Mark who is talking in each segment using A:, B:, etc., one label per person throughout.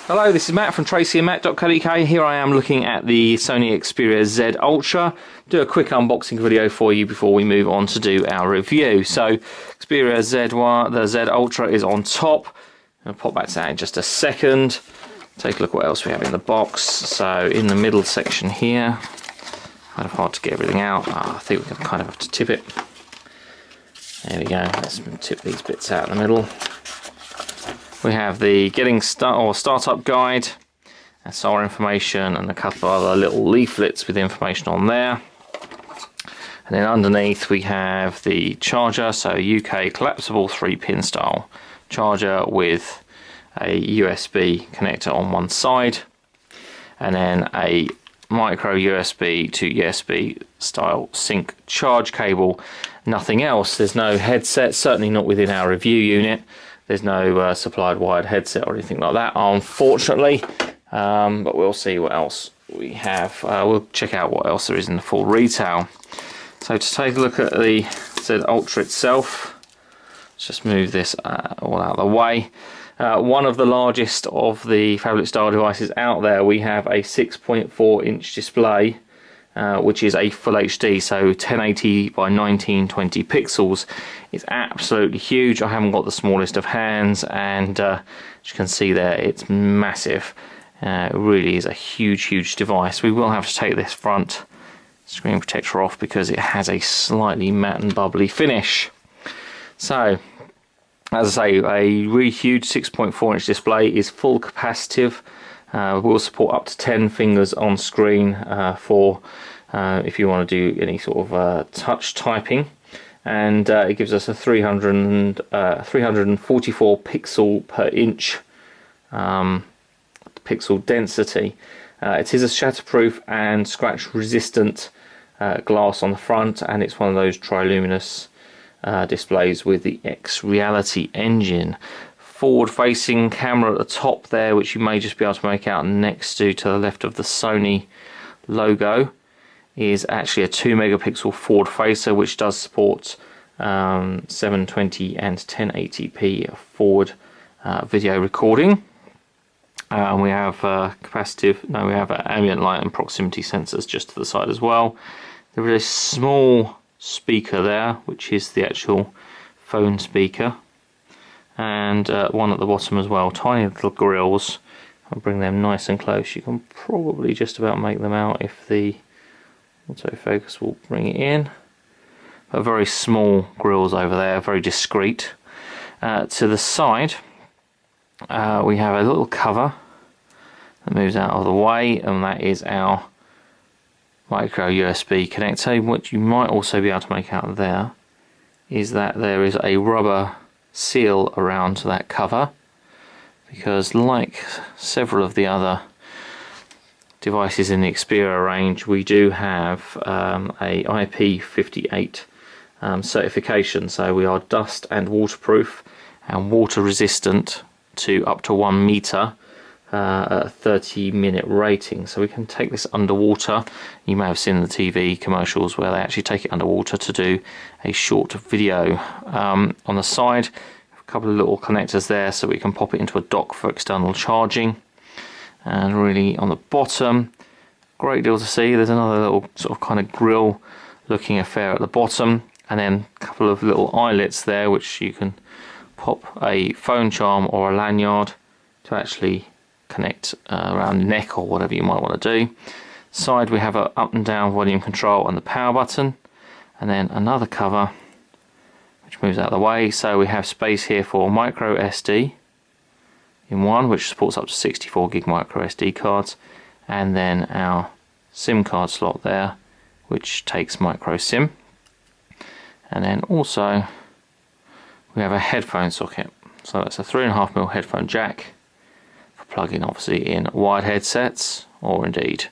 A: Hello, this is Matt from tracyandmatt.co.uk. Here I am looking at the Sony Xperia Z Ultra. Do a quick unboxing video for you before we move on to do our review. So, Xperia the Z Ultra is on top. I'll pop back to that in just a second. Take a look what else we have in the box. So, in the middle section here, kind of hard to get everything out. I think we kind of have to tip it. There we go. Let's tip these bits out in the middle. We have the startup guide, SAR information, and a couple of other little leaflets with information on there. And then underneath we have the charger, so UK collapsible 3-pin style charger with a USB connector on one side, and then a micro USB to USB style sync charge cable. Nothing else. There's no headset, certainly not within our review unit. There's no supplied wired headset or anything like that, unfortunately, but we'll see what else we have. We'll check out what else there is in the full retail. So to take a look at the Z Ultra itself, let's just move this all out of the way. One of the largest of the Phablet style devices out there. We have a 6.4-inch display, which is a full HD, so 1080 by 1920 pixels. It's absolutely huge. I haven't got the smallest of hands, and as you can see there, it's massive. It really is a huge device. We will have to take this front screen protector off because it has a slightly matte and bubbly finish. So, as I say, a really huge 6.4-inch display is full capacitive. We'll support up to 10 fingers on screen for if you want to do any sort of touch typing, and it gives us a 344 pixel per inch pixel density. It is a shatterproof and scratch resistant glass on the front, and it's one of those triluminous displays with the X Reality engine. Forward facing camera at the top there, which you may just be able to make out next to the left of the Sony logo, is actually a 2 megapixel forward facer, which does support 720 and 1080p forward video recording. And we have we have ambient light and proximity sensors just to the side as well. There is a small speaker there, which is the actual phone speaker, and one at the bottom as well. Tiny little grills. I'll bring them nice and close. You can probably just about make them out if the autofocus will bring it in. But very small grills over there, very discreet. To the side, we have a little cover that moves out of the way, and that is our micro USB connector. What you might also be able to make out there is that there is a rubber seal around that cover, because like several of the other devices in the Xperia range, we do have a IP58 certification, so we are dust and waterproof and water resistant to up to 1 meter at a 30-minute rating. So we can take this underwater. You may have seen the TV commercials where they actually take it underwater to do a short video. On the side, a couple of little connectors there so we can pop it into a dock for external charging. And really on the bottom, great deal to see. There's another little sort of kind of grill looking affair at the bottom, and then a couple of little eyelets there which you can pop a phone charm or a lanyard to actually connect around the neck or whatever you might want to do. Side we have a up and down volume control and the power button, and then another cover which moves out of the way, so we have space here for micro SD in one, which supports up to 64 gig micro SD cards, and then our SIM card slot there, which takes micro SIM. And then also we have a headphone socket, so that's a 3.5mm headphone jack for plugging obviously in wired headsets or indeed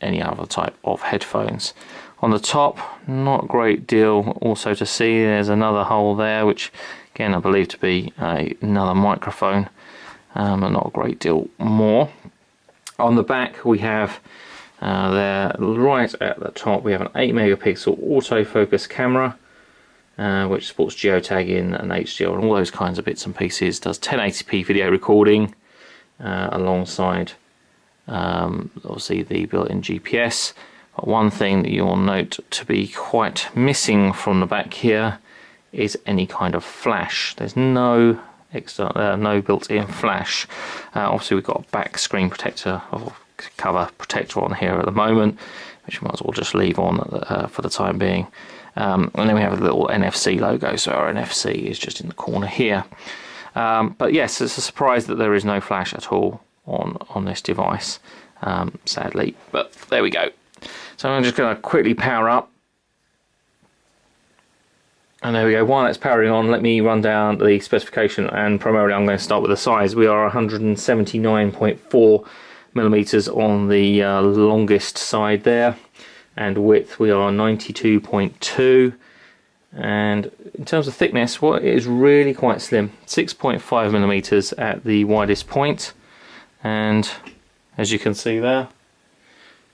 A: any other type of headphones. On the top, not a great deal also to see. There's another hole there, which again I believe to be another microphone, but not a great deal more. On the back we have there right at the top we have an 8 megapixel autofocus camera, which supports geotagging and HDR and all those kinds of bits and pieces. Does 1080p video recording, alongside obviously the built-in GPS. But one thing that you'll note to be quite missing from the back here is any kind of flash. There's no external, no built-in flash. Obviously we've got a back screen protector or cover protector on here at the moment, which we might as well just leave on for the time being. And then we have a little NFC logo, so our NFC is just in the corner here. But yes, it's a surprise that there is no flash at all on this device, sadly, but there we go. So I'm just going to quickly power up, and there we go. While that's powering on, let me run down the specification, and primarily I'm going to start with the size. We are 179.4 millimeters on the longest side there, and width we are 92.2, and in terms of thickness, well, it is really quite slim, 6.5 millimeters at the widest point, and as you can see there,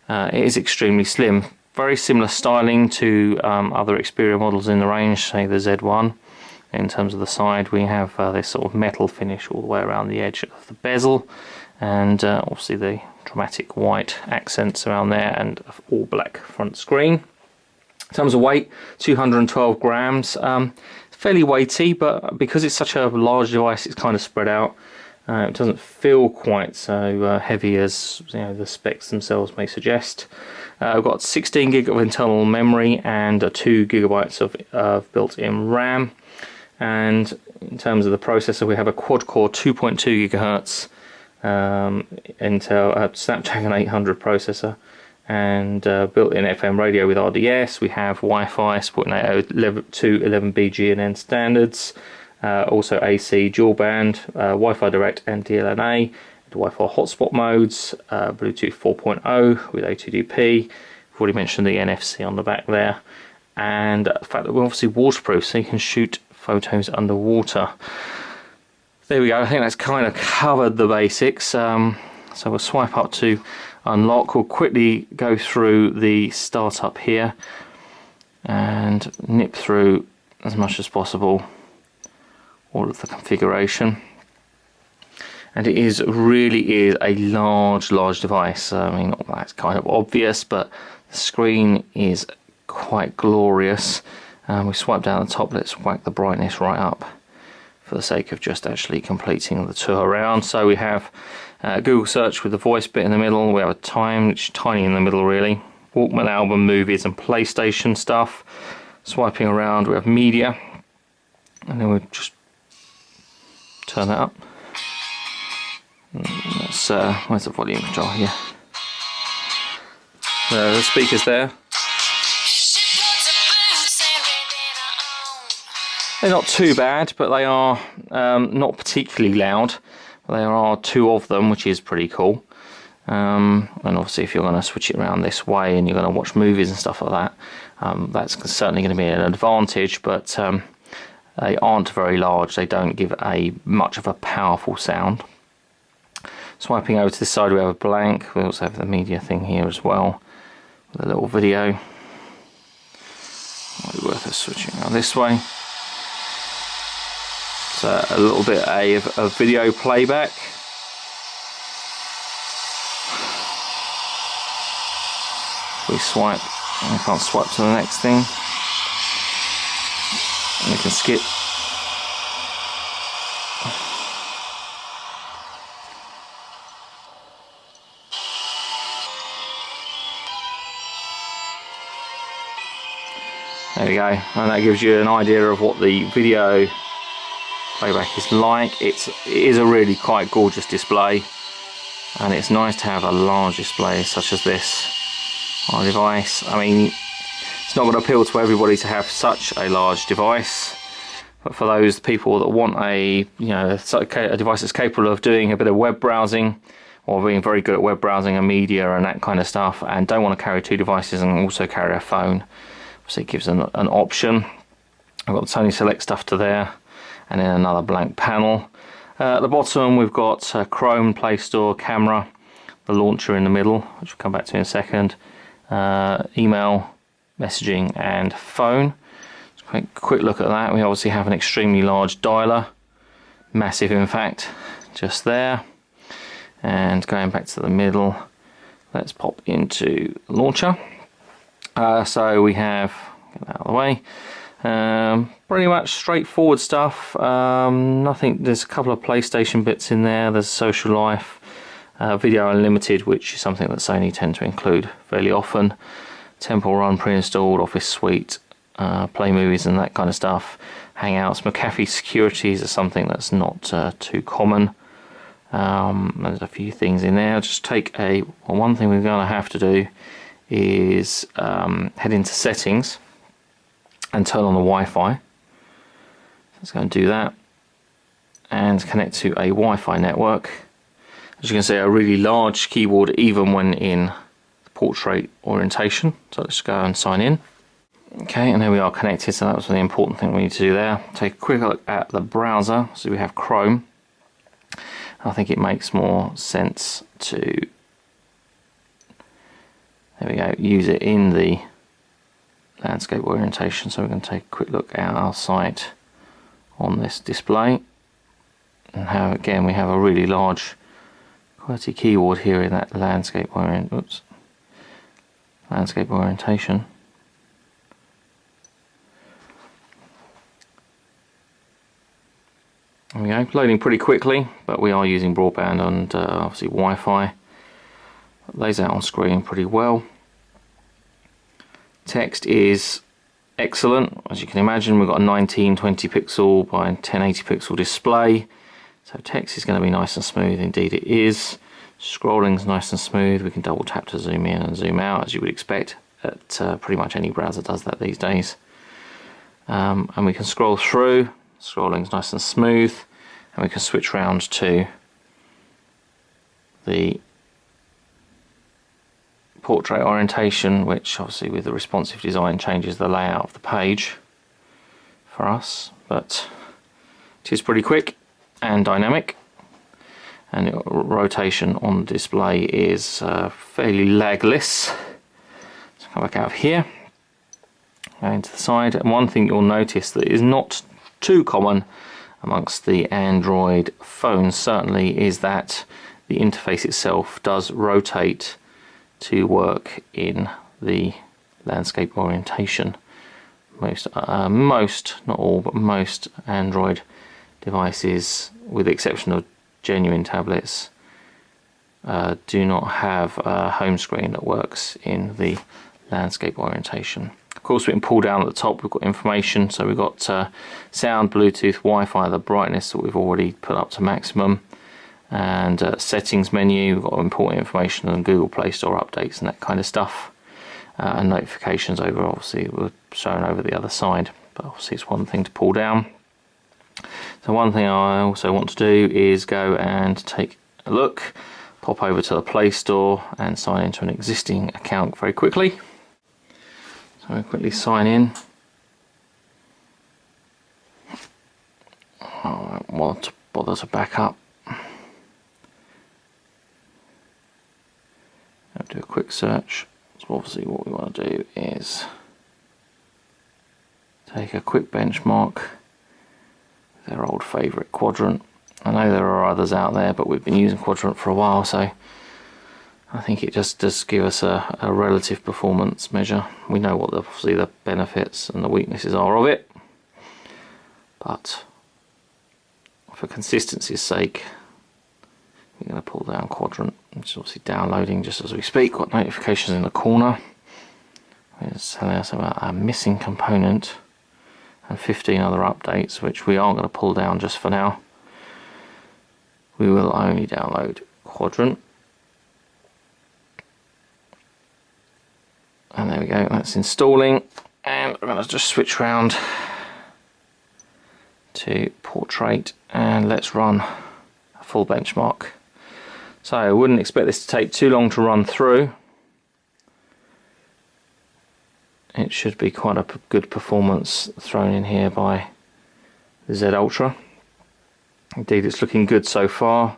A: it is extremely slim. Very similar styling to other Xperia models in the range, say the Z1. In terms of the side, we have this sort of metal finish all the way around the edge of the bezel, and obviously the dramatic white accents around there, and all black front screen. In terms of weight, 212 grams. Fairly weighty, but because it's such a large device, it's kind of spread out. It doesn't feel quite so heavy as the specs themselves may suggest. We've got 16 gig of internal memory and 2 gigabytes of built-in RAM. And in terms of the processor, we have a quad-core 2.2 gigahertz Intel Snapdragon 800 processor, and built-in FM radio with RDS. We have Wi-Fi supporting 802.11b GNN standards. Also AC dual band, Wi-Fi direct and DLNA, Wi-Fi hotspot modes, Bluetooth 4.0 with A2DP. We've already mentioned the NFC on the back there, and the fact that we're obviously waterproof, so you can shoot photos underwater. There we go. I think that's kind of covered the basics. So we'll swipe up to unlock. We'll quickly go through the startup here and nip through as much as possible all of the configuration. And it really is a large device. I mean, that's kind of obvious, but the screen is quite glorious. We swipe down the top. Let's whack the brightness right up for the sake of just actually completing the tour around. So we have Google search with the voice bit in the middle. We have a time, which is tiny in the middle really. Walkman, album, movies and PlayStation stuff. Swiping around, we have media, and then we just turn that up. That's, where's the volume control here? The speakers there. They're not too bad, but they are not particularly loud. There are 2 of them, which is pretty cool. And obviously if you're going to switch it around this way and you're going to watch movies and stuff like that, that's certainly going to be an advantage, but they aren't very large. They don't give much of a powerful sound. Swiping over to this side, we have a blank. We also have the media thing here as well, with a little video. Might be worth us switching around this way. So a little bit of video playback. We swipe, and I can't swipe to the next thing. And we can skip. There we go, and that gives you an idea of what the video playback is like. It is a really quite gorgeous display, and it's nice to have a large display such as this on a device. I mean, it's not going to appeal to everybody to have such a large device, but for those people that want a device that's capable of doing a bit of web browsing, or being very good at web browsing and media and that kind of stuff, and don't want to carry 2 devices and also carry a phone, so it gives an option. I've got the Sony Select stuff to there, and then another blank panel. At the bottom we've got Chrome, Play Store, camera, the launcher in the middle, which we'll come back to in a second, email, messaging and phone. Let's quick look at that. We obviously have an extremely large dialer, massive in fact, just there. And going back to the middle, let's pop into launcher. So we have, get that out of the way, pretty much straightforward stuff. Nothing. There's a couple of PlayStation bits in there. There's Social Life, Video Unlimited, which is something that Sony tend to include fairly often. Temple Run pre-installed, Office Suite, Play Movies and that kind of stuff. Hangouts, McAfee Securities is something that's not too common. There's a few things in there. I'll just take one thing we're going to have to do is head into settings and turn on the Wi-Fi. Let's go and do that and connect to a Wi-Fi network. As you can see, a really large keyboard even when in the portrait orientation. So let's go and sign in. Okay, and there we are connected, so that was the important thing we need to do there. Take a quick look at the browser. So we have Chrome. I think it makes more sense to, there we go, use it in the landscape orientation. So we're going to take a quick look at our site on this display, and how again we have a really large QWERTY keyboard here in that landscape orientation. There we go, loading pretty quickly, but we are using broadband and obviously Wi-Fi. It lays out on screen pretty well. Text is excellent. As you can imagine, we've got a 1920 pixel by 1080 pixel display, so text is going to be nice and smooth. Indeed it is. Scrolling is nice and smooth. We can double tap to zoom in and zoom out, as you would expect. Pretty much any browser does that these days. And we can scroll through. Scrolling is nice and smooth, and we can switch around to the portrait orientation, which obviously with the responsive design changes the layout of the page for us, but it is pretty quick and dynamic, and rotation on the display is fairly lagless. So come back out of here, go into the side, and one thing you'll notice that is not too common amongst the Android phones certainly is that the interface itself does rotate to work in the landscape orientation. Most, not all, but most Android devices, with the exception of genuine tablets, do not have a home screen that works in the landscape orientation. Of course, we can pull down at the top. We've got information, so we've got sound, Bluetooth, Wi-Fi, the brightness that we've already put up to maximum, and settings menu. We've got important information on Google Play Store updates and that kind of stuff, and notifications over, obviously were shown over the other side, but obviously it's one thing to pull down. So one thing I also want to do is go and take a look, pop over to the Play Store and sign into an existing account very quickly. So we quickly sign in. I don't want to bother to back up. I'll do a quick search. So obviously what we want to do is take a quick benchmark with their old favourite Quadrant. I know there are others out there, but we've been using Quadrant for a while, so I think it just does give us a relative performance measure. We know what obviously the benefits and the weaknesses are of it, but for consistency's sake, we're going to pull down Quadrant, which is obviously downloading just as we speak. Got notifications in the corner. It's telling us about a missing component and 15 other updates, which we aren't going to pull down just for now. We will only download Quadrant. And there we go, that's installing, and we're going to just switch around to portrait and let's run a full benchmark. So I wouldn't expect this to take too long to run through. It should be quite a good performance thrown in here by the Z Ultra. Indeed, it's looking good so far.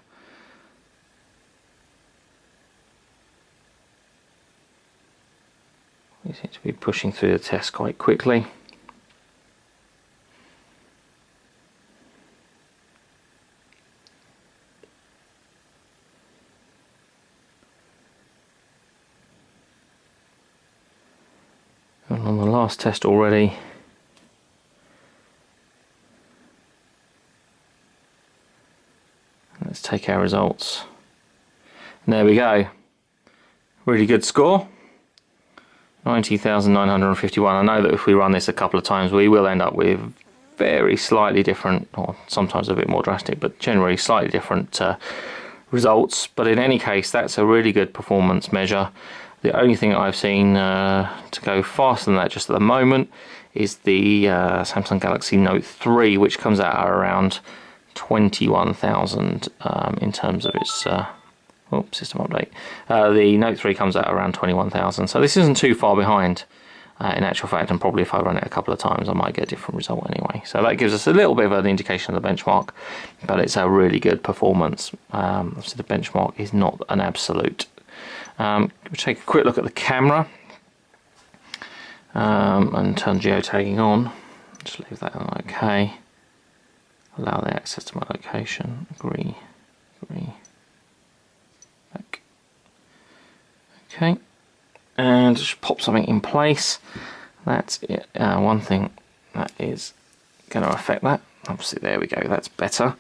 A: We seem to be pushing through the test quite quickly. And on the last test already, let's take our results. And there we go. Really good score. 90,951. I know that if we run this a couple of times, we will end up with very slightly different, or sometimes a bit more drastic, but generally slightly different results. But in any case, that's a really good performance measure. The only thing I've seen to go faster than that just at the moment is the Samsung Galaxy Note 3, which comes out at around 21,000 in terms of its system update. The Note 3 comes out around 21,000, so this isn't too far behind in actual fact, and probably if I run it a couple of times I might get a different result anyway. So that gives us a little bit of an indication of the benchmark, but it's a really good performance. Obviously the benchmark is not an absolute. We'll take a quick look at the camera and turn geotagging on. Just leave that on OK. Allow the access to my location. Agree. Back. Okay. And just pop something in place. That's it. One thing that is going to affect that. Obviously, there we go. That's better.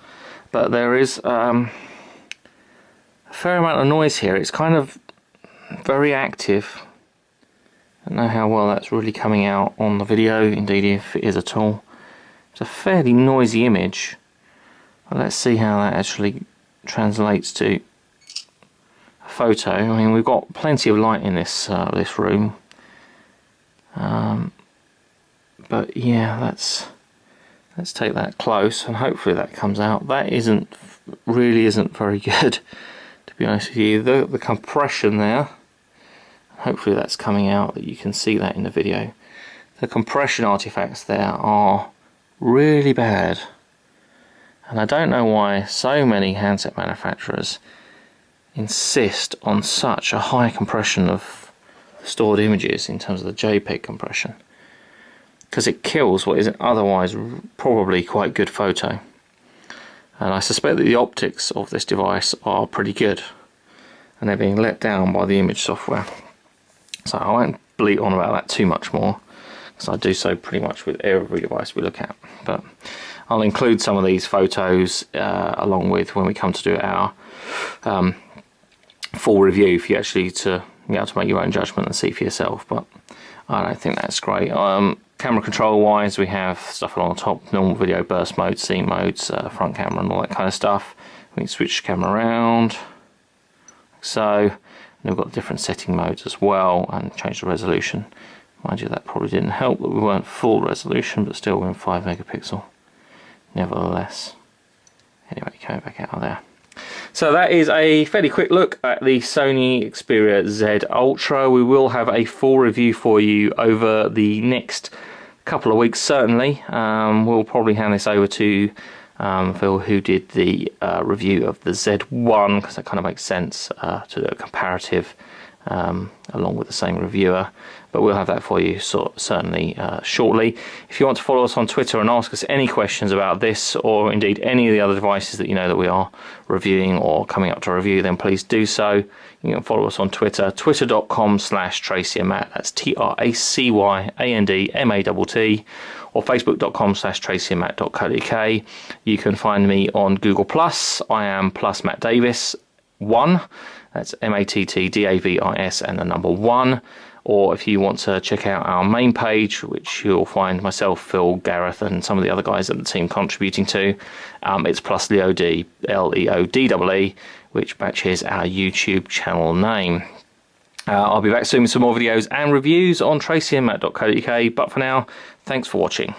A: But there is a fair amount of noise here. It's kind of very active. I don't know how well that's really coming out on the video, indeed if it is at all. It's a fairly noisy image. But let's see how that actually translates to a photo. I mean, we've got plenty of light in this this room. But yeah, let's take that close and hopefully that comes out. That really isn't very good, to be honest with you. The compression there, hopefully that's coming out, that you can see that in the video. The compression artifacts there are really bad, and I don't know why so many handset manufacturers insist on such a high compression of stored images in terms of the JPEG compression, because it kills what is otherwise probably quite good photo. And I suspect that the optics of this device are pretty good, and they're being let down by the image software. So I won't bleat on about that too much more, because I do so pretty much with every device we look at. But I'll include some of these photos along with when we come to do our full review for you actually to be able to make your own judgment and see for yourself. But I don't think that's great. Camera control wise, we have stuff along the top: normal video, burst mode, scene modes, front camera and all that kind of stuff. We can switch the camera around like so, and we've got different setting modes as well, and change the resolution. Mind you, that probably didn't help that we weren't full resolution, but still we're in 5 megapixel nevertheless. Anyway, coming back out of there. So that is a fairly quick look at the Sony Xperia Z Ultra. We will have a full review for you over the next couple of weeks, certainly. We'll probably hand this over to Phil, who did the review of the Z1, because that kind of makes sense to do a comparative along with the same reviewer. But we'll have that for you certainly shortly. If you want to follow us on Twitter and ask us any questions about this, or indeed any of the other devices that you know that we are reviewing or coming up to review, then please do so. You can follow us on Twitter, twitter.com/TracyandMatt, that's TracyandMatt, or facebook.com/TracyandMatt.co.uk. You can find me on Google+. I am plus Matt Davis 1, that's MattDavis and the number 1. Or if you want to check out our main page, which you'll find myself, Phil, Gareth and some of the other guys at the team contributing to, it's plus Leod, Leodde, which matches our YouTube channel name. I'll be back soon with some more videos and reviews on TracyandMatt.co.uk, but for now, thanks for watching.